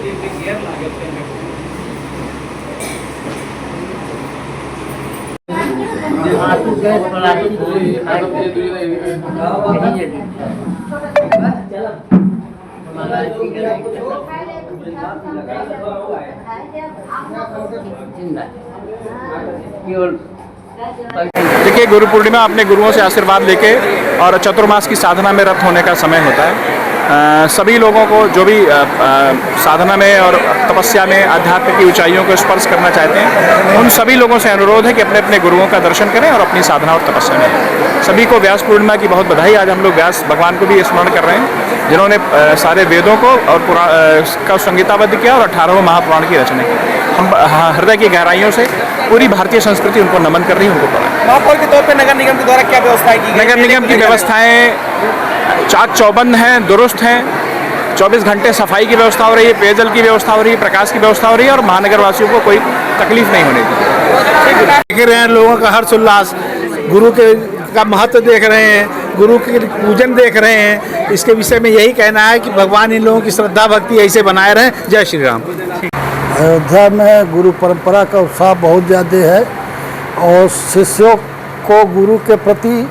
देखिए, गुरु पूर्णिमा अपने गुरुओं से आशीर्वाद लेके और चतुर्मास की साधना में रत होने का समय होता है। सभी लोगों को जो भी साधना में और तपस्या में आध्यात्म की ऊंचाइयों को स्पर्श करना चाहते हैं, उन सभी लोगों से अनुरोध है कि अपने अपने गुरुओं का दर्शन करें और अपनी साधना और तपस्या में। सभी को व्यास पूर्णिमा की बहुत बधाई। आज हम लोग व्यास भगवान को भी स्मरण कर रहे हैं, जिन्होंने सारे वेदों को और का संहिताबद्ध किया और 18वें महापुराण की रचना की। हम हृदय की गहराइयों से पूरी भारतीय संस्कृति उनको नमन कर रही है, उनको पढ़ा। महापौर के तौर पर नगर निगम के द्वारा क्या व्यवस्थाएं की गई? नगर निगम की व्यवस्थाएं चाक चौबंद हैं, दुरुस्त हैं। 24 घंटे सफाई की व्यवस्था हो रही है, पेयजल की व्यवस्था हो रही है, प्रकाश की व्यवस्था हो रही है और महानगर वासियों को कोई तकलीफ नहीं होने दी। देख रहे हैं लोगों का हर्ष उल्लास, गुरु के का महत्व देख रहे हैं, गुरु के पूजन देख रहे हैं। इसके विषय में यही कहना है कि भगवान इन लोगों की श्रद्धा भक्ति ऐसे बनाए रहें। जय श्री राम। अयोध्या में गुरु परंपरा का उत्साह बहुत ज़्यादा है और शिष्यों को गुरु के प्रति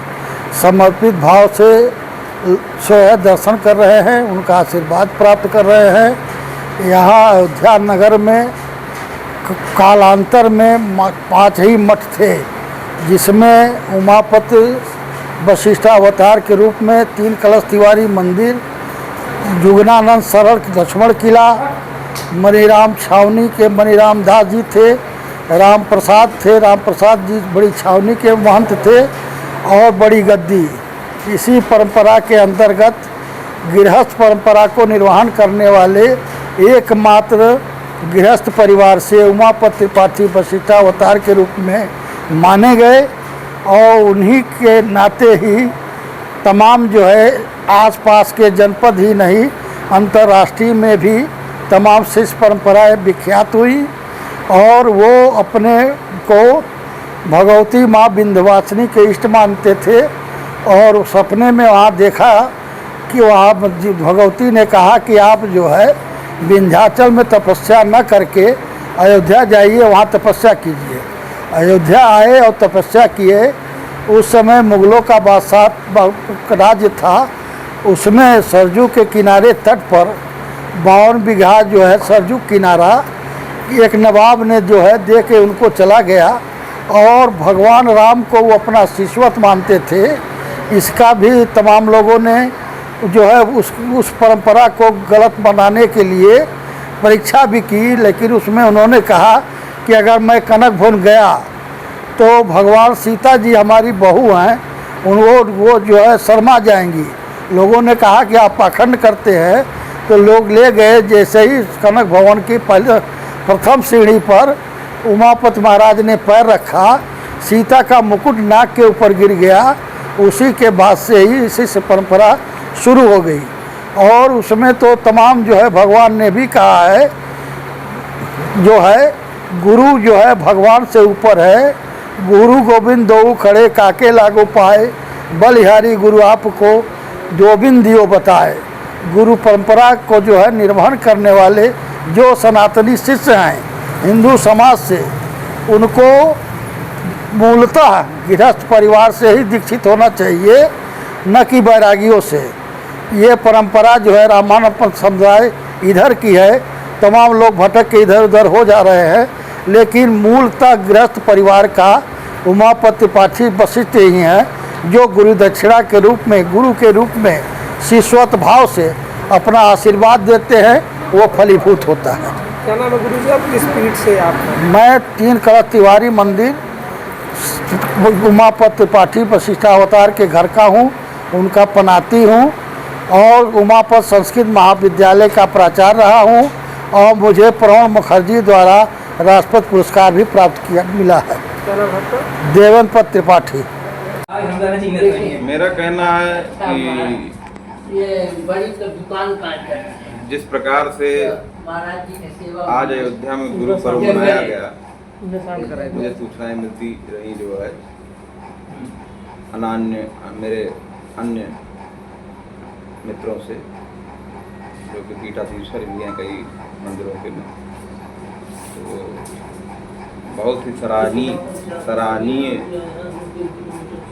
समर्पित भाव से जो है दर्शन कर रहे हैं, उनका आशीर्वाद प्राप्त कर रहे हैं। यहाँ अयोध्या नगर में कालांतर में 5 ही मठ थे, जिसमें उमापति वशिष्ठावतार के रूप में 3 कलश तिवारी मंदिर, जुगनानंद सरल लक्ष्मण किला, मणिराम छावनी के मणिराम दास जी थे, राम प्रसाद थे, राम प्रसाद जी बड़ी छावनी के महंत थे, और बड़ी गद्दी। इसी परंपरा के अंतर्गत गृहस्थ परंपरा को निर्वहन करने वाले एकमात्र गृहस्थ परिवार से उमापति त्रिपाठी वशिष्ठावतार के रूप में माने गए और उन्हीं के नाते ही तमाम जो है आसपास के जनपद ही नहीं, अंतर्राष्ट्रीय में भी तमाम शिष्य परंपराएं विख्यात हुई और वो अपने को भगवती माँ विंध्यवासिनी के इष्ट मानते थे। और सपने में वहाँ देखा कि वहाँ भगवती ने कहा कि आप जो है विंध्याचल में तपस्या न करके अयोध्या जाइए, वहाँ तपस्या कीजिए। अयोध्या आए और तपस्या किए। उस समय मुगलों का बादशाह राज्य था, उसमें सरजू के किनारे तट पर 52 बीघा जो है सरजू किनारा एक नवाब ने जो है दे के उनको चला गया और भगवान राम को वो अपना शिष्यवत मानते थे। इसका भी तमाम लोगों ने जो है उस परंपरा को गलत बनाने के लिए परीक्षा भी की, लेकिन उसमें उन्होंने कहा कि अगर मैं कनक भवन गया तो भगवान सीता जी हमारी बहू हैं, वो जो है शर्मा जाएंगी। लोगों ने कहा कि आप पाखंड करते हैं, तो लोग ले गए। जैसे ही कनक भवन की प्रथम सीढ़ी पर उमापति महाराज ने पैर रखा, सीता का मुकुट नाक के ऊपर गिर गया। उसी के बाद से ही इसी परंपरा शुरू हो गई और उसमें तो तमाम जो है भगवान ने भी कहा है, जो है गुरु जो है भगवान से ऊपर है। गुरु गोविंद दो खड़े काके लागो पाए, बलिहारी गुरु आपको गोविंद दियो बताए। गुरु परंपरा को जो है निर्वहन करने वाले जो सनातनी शिष्य हैं हिंदू समाज से, उनको मूलतः गृहस्थ परिवार से ही दीक्षित होना चाहिए, न कि बैरागियों से। ये परंपरा जो है रामानुज समुदाय इधर की है, तमाम लोग भटक के इधर उधर हो जा रहे हैं, लेकिन मूलतः गृहस्थ परिवार का उमापति त्रिपाठी वशिष्ठ ही हैं, जो गुरु दक्षिणा के रूप में, गुरु के रूप में शिष्यवत भाव से अपना आशीर्वाद देते हैं, वो फलीभूत होता है। क्या नाम है गुरु जी आप? किस पीठ से आप? मैं 3 कलश तिवारी मंदिर उमापति त्रिपाठी वशिष्ठावतार के घर का हूँ, उनका पनाती हूँ और उमापति संस्कृत महाविद्यालय का प्राचार्य रहा हूँ और मुझे प्रणव मुखर्जी द्वारा राष्ट्रपति पुरस्कार भी प्राप्त मिला है। देवेंद्र त्रिपाठी। मेरा कहना है कि जिस प्रकार से आज अयोध्या में गुरु पर्व मनाया गया, मुझे सूचनाएं मिलती रही जो है मेरे अन्य मित्रों से जो कि पीठाधीश्वर भी हैं कई मंदिरों के में। तो बहुत ही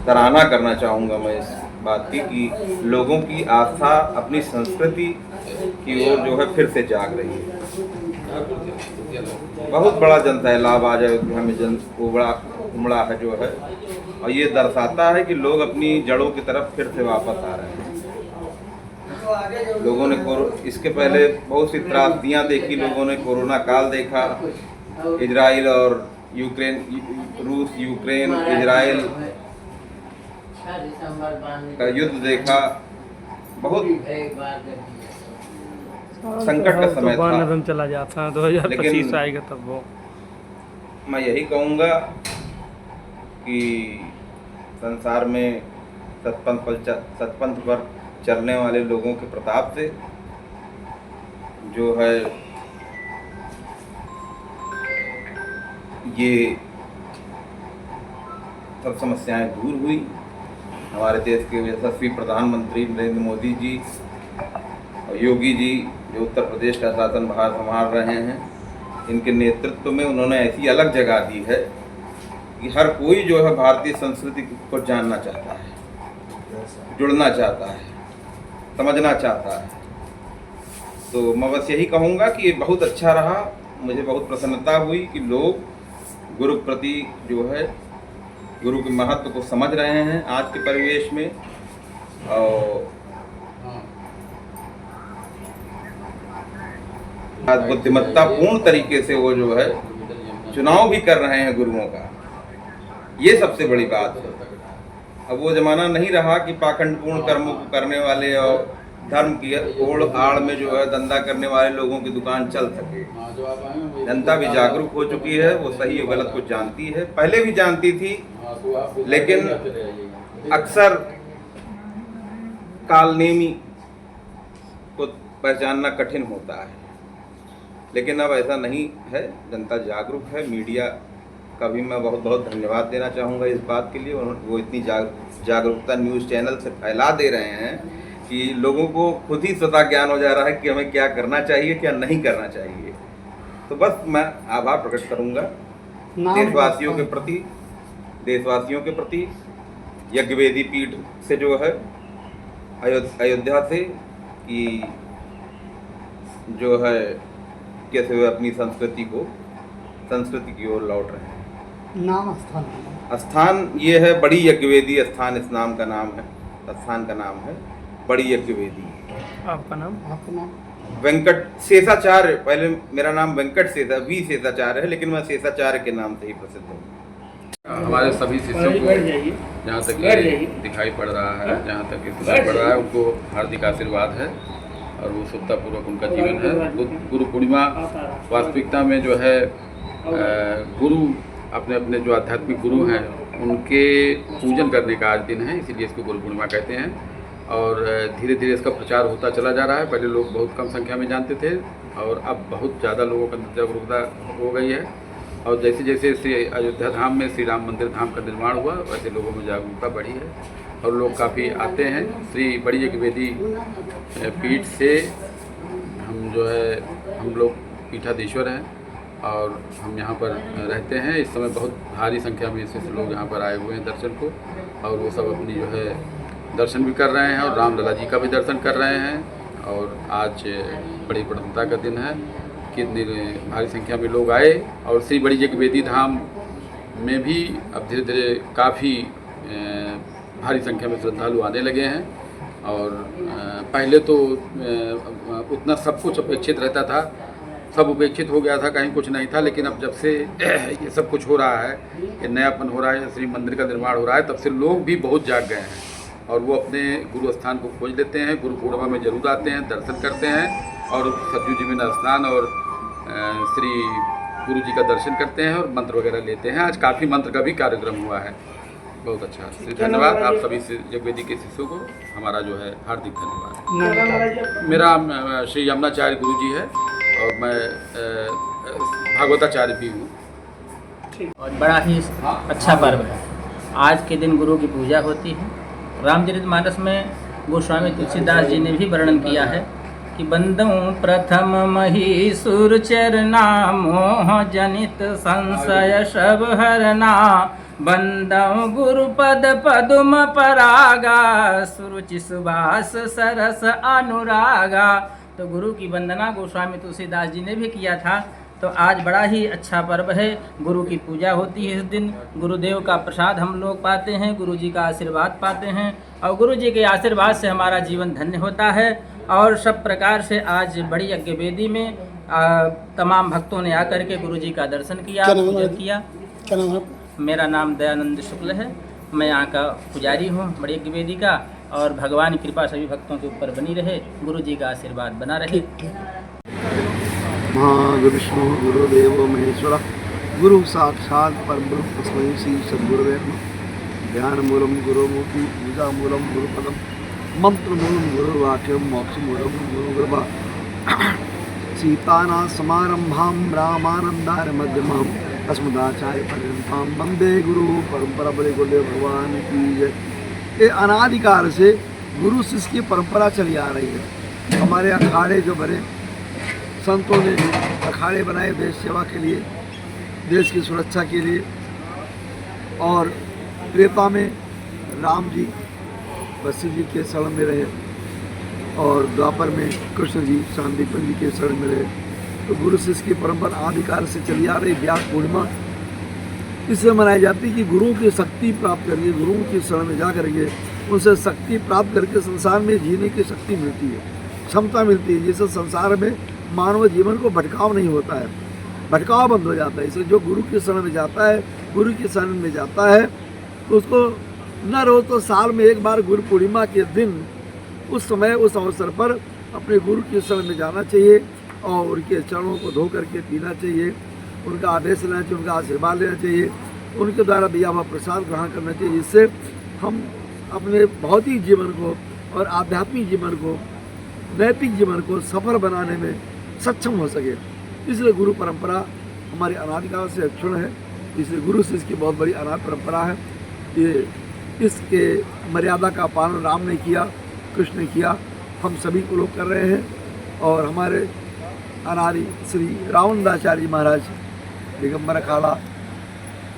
सराहना करना चाहूँगा मैं इस बात की कि लोगों की आस्था अपनी संस्कृति की ओर जो है फिर से जाग रही है। बहुत बड़ा जन सैलाब आज अयोध्या में जन उमड़ा है जो है, और ये दर्शाता है कि लोग अपनी जड़ों की तरफ फिर से वापस आ रहे हैं। लोगों ने इसके पहले बहुत सी त्रासदियाँ देखी, लोगों ने कोरोना काल देखा, इजराइल और यूक्रेन, रूस यूक्रेन इजराइल का युद्ध देखा, बहुत संकट का समय था। चला जाता है 2025 आएगा तब वो। मैं यही कहूँगा कि संसार में सतपंथ पर चलने वाले लोगों के प्रताप से जो है ये सब समस्याएं दूर हुई। हमारे देश के यशस्वी प्रधानमंत्री नरेंद्र मोदी जी और योगी जी जो उत्तर प्रदेश का शासन भार संभाल रहे हैं, इनके नेतृत्व में उन्होंने ऐसी अलग जगह दी है कि हर कोई जो है भारतीय संस्कृति को जानना चाहता है, जुड़ना चाहता है, समझना चाहता है। तो मैं बस यही कहूँगा कि ये बहुत अच्छा रहा। मुझे बहुत प्रसन्नता हुई कि लोग गुरु प्रति जो है गुरु के महत्व को समझ रहे हैं आज के परिवेश में, और बुद्धिमत्तापूर्ण तरीके से वो जो है चुनाव भी कर रहे हैं गुरुओं का। ये सबसे बड़ी बात है। अब वो जमाना नहीं रहा कि पाखंडपूर्ण कर्मों को करने वाले और धर्म की ओढ़ आड़ में जो है धंधा करने वाले लोगों की दुकान चल सके। जनता भी जागरूक हो चुकी है, वो सही और गलत को जानती है, पहले भी जानती थी, लेकिन अक्सर कालनेमी को पहचानना कठिन होता है। लेकिन अब ऐसा नहीं है, जनता जागरूक है। मीडिया का भी मैं बहुत बहुत धन्यवाद देना चाहूँगा इस बात के लिए। वो इतनी जागरूकता न्यूज़ चैनल से फैला दे रहे हैं कि लोगों को खुद ही स्वतः ज्ञान हो जा रहा है कि हमें क्या करना चाहिए, क्या नहीं करना चाहिए। तो बस मैं आभार प्रकट करूँगा देशवासियों के प्रति यज्ञवेदी पीठ से जो है अयोध्या से, कि जो है कैसे वे अपनी संस्कृति की ओर लौट रहे हैं। स्थान ये है बड़ी यज्ञवेदी स्थान, इस नाम का नाम है, स्थान का नाम है बड़ी यज्ञवेदी। आपका नाम? वेंकट शेषाचार्य। पहले मेरा नाम वेंकट शेषाचार्य है, लेकिन मैं शेषाचार्य के नाम से ही प्रसिद्ध हूँ। हमारे सभी शिष्यों को जहाँ तक दिखाई पड़ रहा है, जहाँ तक सुनाई पड़ रहा है, उनको हार्दिक आशीर्वाद है और वो शुद्धतापूर्वक उनका जीवन है। गुरु पूर्णिमा वास्तविकता में जो है गुरु अपने अपने जो आध्यात्मिक गुरु हैं उनके पूजन करने का आज दिन है, इसीलिए इसको गुरु पूर्णिमा कहते हैं। और धीरे धीरे इसका प्रचार होता चला जा रहा है। पहले लोग बहुत कम संख्या में जानते थे और अब बहुत ज़्यादा लोगों का जागरूकता हो गई है। और जैसे जैसे श्री अयोध्या धाम में श्री राम मंदिर धाम का निर्माण हुआ, वैसे लोगों में जागरूकता बढ़ी है और लोग काफ़ी आते हैं। श्री बड़ी यज्ञवेदी पीठ से हम लोग पीठाधीश्वर हैं और हम यहाँ पर रहते हैं। इस समय बहुत भारी संख्या में इससे लोग यहाँ पर आए हुए हैं दर्शन को, और वो सब अपनी जो है दर्शन भी कर रहे हैं और रामलला जी का भी दर्शन कर रहे हैं। और आज बड़ी प्रसन्नता का दिन है कि इतनी भारी संख्या में लोग आए। और श्री बड़ी यज्ञवेदी धाम में भी अब धीरे धीरे काफ़ी भारी संख्या में श्रद्धालु आने लगे हैं। और पहले तो उतना सब कुछ अपेक्षित रहता था, सब उपेक्षित हो गया था, कहीं कुछ नहीं था। लेकिन अब जब से ये सब कुछ हो रहा है, ये नयापन हो रहा है, श्री मंदिर का निर्माण हो रहा है, तब से लोग भी बहुत जाग गए हैं और वो अपने गुरु स्थान को खोज लेते हैं। गुरु पूर्णिमा में जरूर आते हैं, दर्शन करते हैं और सरयू जी में स्नान और श्री गुरु जी का दर्शन करते हैं और मंत्र वगैरह लेते हैं। आज काफ़ी मंत्र का भी कार्यक्रम हुआ है, बहुत अच्छा। धन्यवाद आप सभी यज्ञवेदी के शिष्यों को, हमारा जो है हार्दिक धन्यवाद। मेरा श्री यमुनाचार्य गुरु जी है और मैं भागवताचार्य भी हूँ। और बड़ा ही अच्छा पर्व है। आज के दिन गुरु की पूजा होती है। रामचरितमानस में गोस्वामी तुलसीदास जी ने भी वर्णन किया है कि बंदऊँ प्रथम महीसुर चरना मोह जनित संशय सब हरना बंदऊँ गुरुपद पदुम परागा सुरुचि सुभाष सरस अनुरागा। तो गुरु की वंदना गोस्वामी तुलसीदास जी ने भी किया था। तो आज बड़ा ही अच्छा पर्व है, गुरु की पूजा होती है इस दिन, गुरुदेव का प्रसाद हम लोग पाते हैं, गुरु जी का आशीर्वाद पाते हैं और गुरु जी के आशीर्वाद से हमारा जीवन धन्य होता है। और सब प्रकार से आज बड़ी यज्ञ वेदी में तमाम भक्तों ने आकर के गुरु जी का दर्शन किया, पूजा किया। क्या नाम है? मेरा नाम दयानंद शुक्ल है, मैं यहाँ का पुजारी हूँ बड़ी यज्ञ वेदी का। और भगवान की कृपा सभी भक्तों के ऊपर बनी रहे, गुरु जी का आशीर्वाद बना रहे। महागुरुष्णु गुरुदेव महेश्वर गुरु साक्षात् परब्रह्म तस्मै श्री सद्गुरुवे नमः। ध्यान मूलम गुरुमूर्ति पूजा मूलम गुरुपदम मंत्र मूलम गुरुवाक्यम मोक्ष मूलम गुरुकृपा। सीतानाथ समारंभां रामानंदार मध्यमां अस्मदाचार्य पर्यन्तां वंदे गुरु परंपरा। बड़े गुरुदेव भगवान की जय। ये अनादिकाल से गुरु शिष्य की परंपरा चली आ रही है। हमारे अखाड़े जो बने संतों ने अखाड़े बनाए देश सेवा के लिए, देश की सुरक्षा के लिए। और त्रेता में राम जी वशिष्ठ जी के शरण में रहे और द्वापर में कृष्ण जी शांतिपन जी के शरण में रहे। तो गुरु शिष्य की परंपरा आदिकाल से चली आ रही। व्यास पूर्णिमा इससे मनाई जाती है कि गुरुओं की शक्ति प्राप्त करिए, गुरुओं की शरण में जा करके उनसे शक्ति प्राप्त करके संसार में जीने की शक्ति मिलती है, क्षमता मिलती है, जिससे संसार में मानव जीवन को भटकाव नहीं होता है, भटकाव बंद हो जाता है। इसलिए जो गुरु की शरण में जाता है, गुरु की शरण में जाता है, तो उसको न रोज तो साल में एक बार गुरु पूर्णिमा के दिन उस समय उस अवसर पर अपने गुरु की शरण में जाना चाहिए और उनके चरणों को धो करके पीना चाहिए, उनका आदेश लेना चाहिए, उनका आशीर्वाद लेना चाहिए, उनके द्वारा दिया हुआ प्रसाद ग्रहण करना चाहिए, जिससे हम अपने भौतिक जीवन को और आध्यात्मिक जीवन को, नैतिक जीवन को सफल बनाने में सक्षम हो सके। इसलिए गुरु परंपरा हमारे अनादिकाल से अक्षुण है। इसलिए गुरु शिष्य की बहुत बड़ी अनाथ परंपरा है। ये इसके मर्यादा का पालन राम ने किया, कृष्ण ने किया, हम सभी को लोग कर रहे हैं। और हमारे अनादि श्री रावणदाचार्य जी महाराज दिगंबर अखाड़ा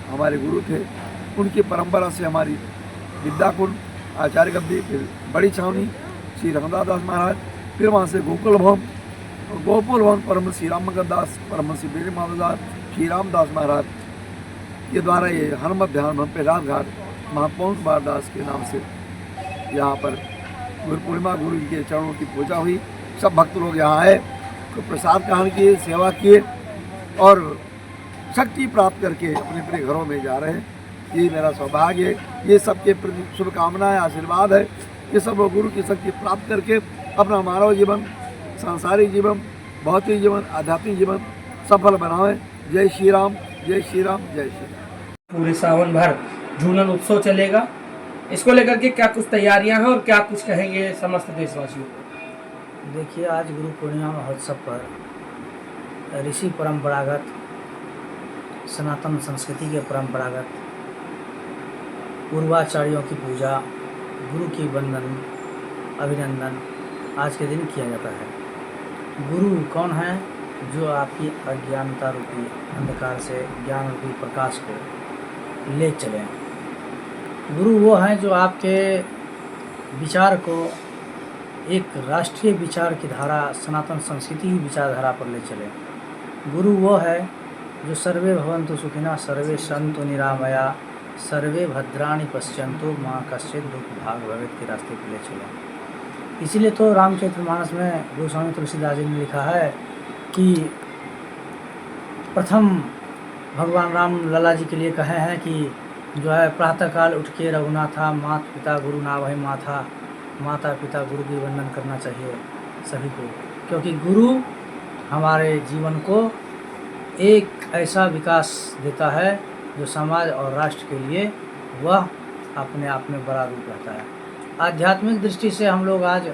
हमारे गुरु थे, उनकी परंपरा से हमारी विद्याकुंड आचार्य गद्दी, फिर बड़ी छावनी श्री रघुनाथ महाराज, फिर वहाँ से गोकुल भवन और गोकुल भवन परम श्री रामगढ़ दास, परम श्री वीर महादास, श्री रामदास महाराज के द्वारा ये हनुमत ध्यान भवन पे राजघाट महापौंस बारदास के नाम से यहाँ पर गुरु पूर्णिमा गुरु जी के चरणों की पूजा हुई। सब भक्त लोग यहाँ आए तो प्रसाद ग्रहण किए, सेवा किए और शक्ति प्राप्त करके अपने अपने घरों में जा रहे हैं। ये मेरा सौभाग्य है, ये सबके प्रति शुभकामनाएं, आशीर्वाद है कि सब लोग गुरु की शक्ति प्राप्त करके अपना मानव जीवन, सांसारिक जीवन, भौतिक जीवन, आध्यात्मिक जीवन सफल बनाएं। जय श्री राम, जय श्री राम, जय श्री राम। पूरे सावन भर झूलन उत्सव चलेगा, इसको लेकर के क्या कुछ तैयारियां हैं और क्या कुछ कहेंगे समस्त देशवासियों को? देखिए, आज गुरु पूर्णिमा महोत्सव पर ऋषि परंपरागत, सनातन संस्कृति के परंपरागत पूर्वाचार्यों की पूजा, गुरु की वंदन, अभिनंदन आज के दिन किया जाता है। गुरु कौन है? जो आपकी अज्ञानता रूपी अंधकार से ज्ञान रूपी प्रकाश को ले चलें। गुरु वो हैं जो आपके विचार को एक राष्ट्रीय विचार की धारा, सनातन संस्कृति की विचारधारा पर ले चले। गुरु वो है जो सर्वे भवन्तु सुखिनः, सर्वे सन्तु निरामया, सर्वे भद्राणि पश्यन्तु माँ कश्चित् दुःख भाग भवेत् के रास्ते पर ले चले। इसीलिए तो रामचरितमानस में गोस्वामी तुलसीदास जी ने लिखा है कि प्रथम भगवान राम लला जी के लिए कहे हैं कि जो है प्रातःकाल उठ के रघुनाथा, माता पिता गुरु ना वही माथा, माता पिता गुरु की वंदन करना चाहिए सभी को, क्योंकि गुरु हमारे जीवन को एक ऐसा विकास देता है जो समाज और राष्ट्र के लिए वह अपने आप में बड़ा रूप रहता है। आध्यात्मिक दृष्टि से हम लोग आज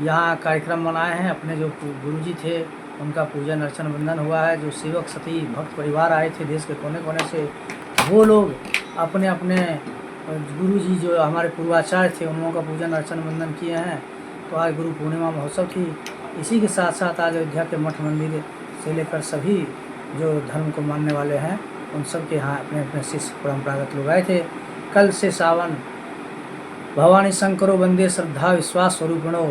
यहाँ कार्यक्रम मनाए हैं। अपने जो गुरुजी थे उनका पूजन अर्चन वंदन हुआ है। जो सेवक सती भक्त परिवार आए थे देश के कोने कोने से, वो लोग अपने अपने गुरुजी जो हमारे पूर्वाचार्य थे उन लोगों का पूजन अर्चन वंदन किए हैं। तो आज गुरु पूर्णिमा महोत्सव थी इसी के साथ साथ आज अयोध्या के मठ मंदिर से लेकर सभी जो धर्म को मानने वाले हैं उन सब के यहाँ अपने अपने शिष्य परंपरागत लोग आए थे। कल से सावन भवानी शंकरो वंदे श्रद्धा विश्वास स्वरूपिणो।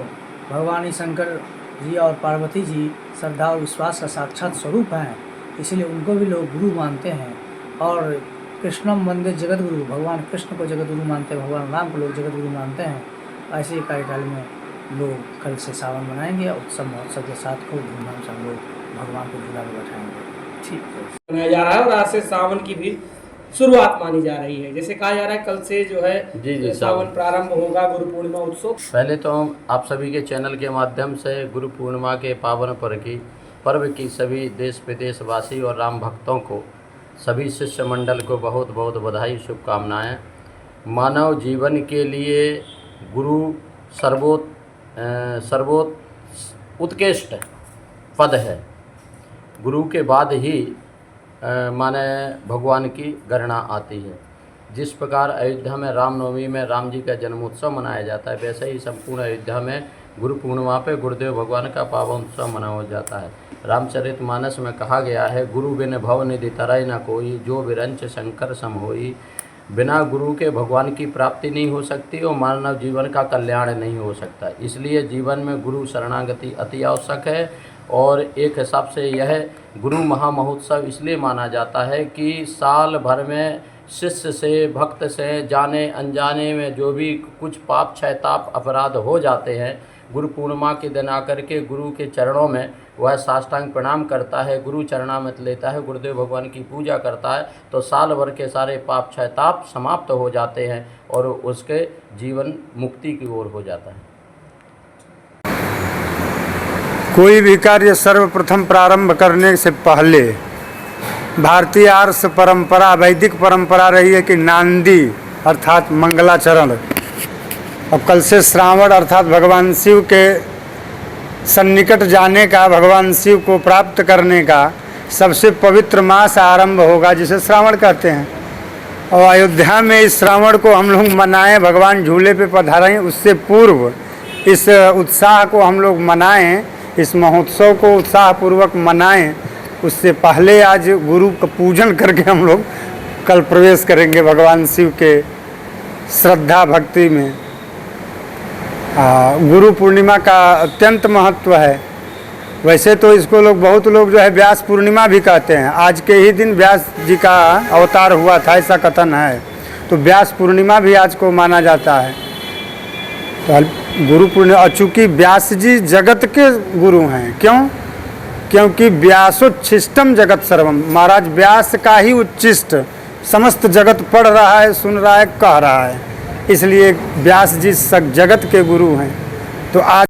भगवानी शंकर जी और पार्वती जी श्रद्धा और विश्वास का साक्षात स्वरूप हैं, इसलिए उनको भी लोग गुरु मानते हैं। और कृष्णम वंदे जगत गुरु, भगवान कृष्ण को जगत गुरु मानते हैं, भगवान राम को लोग जगत गुरु मानते हैं। ऐसे कार्यकाल में लोग कल से सावन मनाएंगे और उत्सव महोत्सव के साथ खूब धूमधाम से हम लोग भगवान को झूला में बैठाएंगे। ठीक है, मनाया जा रहा है और आज से सावन की भी शुरुआत मानी जा रही है। जैसे कहा जा रहा है कल से जो है जी सावन प्रारंभ होगा, गुरु पूर्णिमा उत्सव। पहले तो हम आप सभी के चैनल के माध्यम से गुरु पूर्णिमा के पावन पर्व की सभी देश विदेश वासी और राम भक्तों को, सभी शिष्य मंडल को बहुत बहुत बधाई, शुभकामनाएं। मानव जीवन के लिए गुरु उत्कृष्ट पद है। गुरु के बाद ही माने भगवान की गणना आती है। जिस प्रकार अयोध्या में रामनवमी में राम जी का जन्मोत्सव मनाया जाता है, वैसे ही संपूर्ण अयोध्या में गुरु पूर्णिमा पे गुरुदेव भगवान का पावन उत्सव मनाया जाता है। रामचरितमानस में कहा गया है, गुरु बिन भव निधि तरय न कोई, जो विरंच शंकर सम होई। बिना गुरु के भगवान की प्राप्ति नहीं हो सकती और मानव जीवन का कल्याण नहीं हो सकता। इसलिए जीवन में गुरु शरणागति अति आवश्यक है। और एक हिसाब से यह गुरु महामहोत्सव इसलिए माना जाता है कि साल भर में शिष्य से, भक्त से, जाने अनजाने में जो भी कुछ पाप क्षयताप अपराध हो जाते हैं, गुरु पूर्णिमा के दिन आकर के गुरु के चरणों में वह साष्टांग प्रणाम करता है, गुरु चरणामृत लेता है, गुरुदेव भगवान की पूजा करता है, तो साल भर के सारे पाप क्षयताप समाप्त हो जाते हैं और उसके जीवन मुक्ति की ओर हो जाता है। कोई भी कार्य सर्वप्रथम प्रारंभ करने से पहले भारतीय आर्ष परंपरा, वैदिक परंपरा रही है कि नांदी अर्थात मंगलाचरण। अब कल से श्रावण अर्थात भगवान शिव के सन्निकट जाने का, भगवान शिव को प्राप्त करने का सबसे पवित्र मास आरंभ होगा, जिसे श्रावण कहते हैं। और अयोध्या में इस श्रावण को हम लोग मनाएं, भगवान झूले पे पधारें, उससे पूर्व इस उत्साह को हम लोग मनाएं, इस महोत्सव को उत्साहपूर्वक मनाएं। उससे पहले आज गुरु का पूजन करके हम लोग कल प्रवेश करेंगे भगवान शिव के श्रद्धा भक्ति में। गुरु पूर्णिमा का अत्यंत महत्व है। वैसे तो इसको बहुत लोग जो है व्यास पूर्णिमा भी कहते हैं। आज के ही दिन व्यास जी का अवतार हुआ था, ऐसा कथन है, तो व्यास पूर्णिमा भी आज को माना जाता है। तो गुरु पूर्णिमा, चूँकि व्यास जी जगत के गुरु हैं। क्यों? क्योंकि व्यासोच्छिष्टम जगत सर्वम, महाराज व्यास का ही उच्छिष्ट समस्त जगत पढ़ रहा है, सुन रहा है, कह रहा है, इसलिए व्यास जी सब जगत के गुरु हैं। तो आज